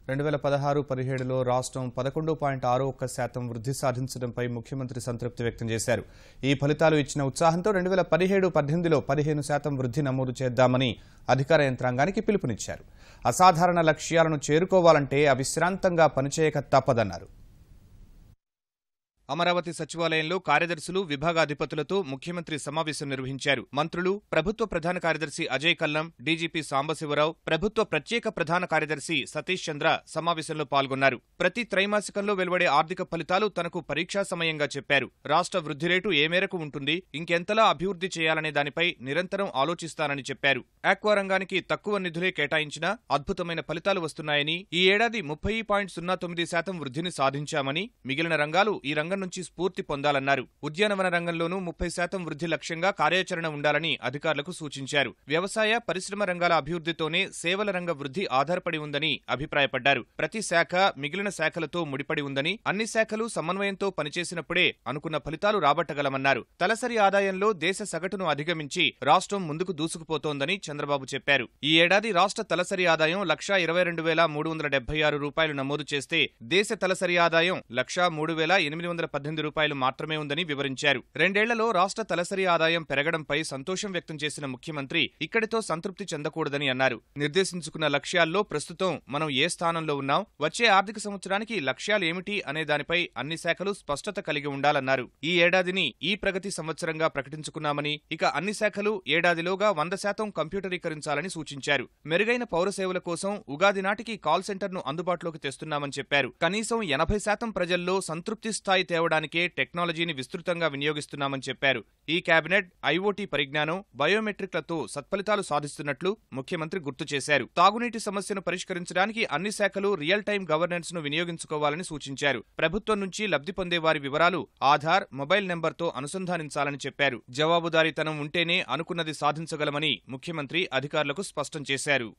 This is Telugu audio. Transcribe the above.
2016-17లో రాష్ట్రం 11.61% వృద్ధి సాధించడంపై ముఖ్యమంత్రి సంతృప్తి వ్యక్తం చేశారు. ఈ ఫలితాలు ఇచ్చిన ఉత్సాహంతో 2017-18లో 15% వృద్ధి నమోదు చేద్దామని అధికార యంత్రాంగానికి పిలుపునిచ్చారు. అసాధారణ లక్ష్యాలను చేరుకోవాలంటే అవిశ్రాంతంగా పనిచేయక తప్పదన్నారు. అమరావతి సచివాలయంలో కార్యదర్శులు, విభాగాధిపతులతో ముఖ్యమంత్రి సమావేశం నిర్వహించారు. మంత్రులు, ప్రభుత్వ ప్రధాన కార్యదర్శి అజయ్ కల్లం, డీజీపీ సాంబశివరావు, ప్రభుత్వ ప్రత్యేక ప్రధాన కార్యదర్శి సతీష్ చంద్ర సమావేశంలో పాల్గొన్నారు. ప్రతి త్రైమాసికంలో వెలువడే ఆర్థిక ఫలితాలు తనకు పరీక్షా సమయంగా చెప్పారు. రాష్ట్ర వృద్ధి రేటు ఏ మేరకు ఉంటుంది, ఇంకెంతలా అభివృద్ధి చేయాలనే దానిపై నిరంతరం ఆలోచిస్తానని చెప్పారు. ఆక్వా రంగానికి తక్కువ నిధులే కేటాయించినా అద్భుతమైన ఫలితాలు వస్తున్నాయని, ఈ ఏడాది 30.09% వృద్ధిని సాధించామని, మిగిలిన రంగాలు ఈ రంగం నుంచి స్ఫూర్తి పొందాలన్నారు. ఉద్యానవన రంగంలోనూ 30% వృద్ధి లక్ష్యంగా కార్యాచరణ ఉండాలని అధికారులకు సూచించారు. వ్యవసాయ, పరిశ్రమ రంగాల అభివృద్ధితోనే సేవల రంగ వృద్ధి ఆధారపడి ఉందని అభిప్రాయపడ్డారు. ప్రతి శాఖ మిగిలిన శాఖలతో ముడిపడి ఉందని, అన్ని శాఖలు సమన్వయంతో పనిచేసినప్పుడే అనుకున్న ఫలితాలు రాబట్టగలమన్నారు. తలసరి ఆదాయంలో దేశ సగటును అధిగమించి రాష్ట్రం ముందుకు దూసుకుపోతోందని చంద్రబాబు చెప్పారు. ఈ ఏడాది రాష్ట్ర తలసరి ఆదాయం 1,22,376 రూపాయలు నమోదు చేస్తే దేశ తలసరి ఆదాయం 1,03,818 రూపాయలు మాత్రమే ఉందని వివరించారు. రెండేళ్లలో రాష్ట్ర తలసరి ఆదాయం పెరగడంపై సంతోషం వ్యక్తం చేసిన ముఖ్యమంత్రి ఇక్కడితో సంతృప్తి చెందకూడదని అన్నారు. నిర్దేశించుకున్న లక్ష్యాల్లో ప్రస్తుతం మనం ఏ స్థానంలో ఉన్నాం, వచ్చే ఆర్థిక సంవత్సరానికి లక్ష్యాలు ఏమిటి అనే దానిపై అన్ని శాఖలు స్పష్టత కలిగి ఉండాలన్నారు. ఈ ఏడాదిని ఈ ప్రగతి సంవత్సరంగా ప్రకటించుకున్నామని, ఇక అన్ని శాఖలు ఏడాదిలోగా 100% కంప్యూటరీకరించాలని సూచించారు. మెరుగైన పౌర సేవల కోసం ఉగాది నాటికి కాల్ సెంటర్ను అందుబాటులోకి తెస్తున్నామని చెప్పారు. కనీసం 80% ప్రజల్లో సంతృప్తి స్థాయి తేవడానికే టెక్నాలజీని విస్తృతంగా వినియోగిస్తున్నామని చెప్పారు. ఈ కేబినెట్ ఐఓటీ పరిజ్ఞానం, బయోమెట్రిక్లతో సత్ఫలితాలు సాధిస్తున్నట్లు ముఖ్యమంత్రి గుర్తు చేశారు. తాగునీటి సమస్యను పరిష్కరించడానికి అన్ని శాఖలు రియల్ టైం గవర్నెన్స్ ను వినియోగించుకోవాలని సూచించారు. ప్రభుత్వం నుంచి లబ్ధి పొందే వారి వివరాలు ఆధార్, మొబైల్ నెంబర్తో అనుసంధానించాలని చెప్పారు. జవాబుదారీతనం ఉంటేనే అనుకున్నది సాధించగలమని ముఖ్యమంత్రి అధికారులకు స్పష్టం చేశారు.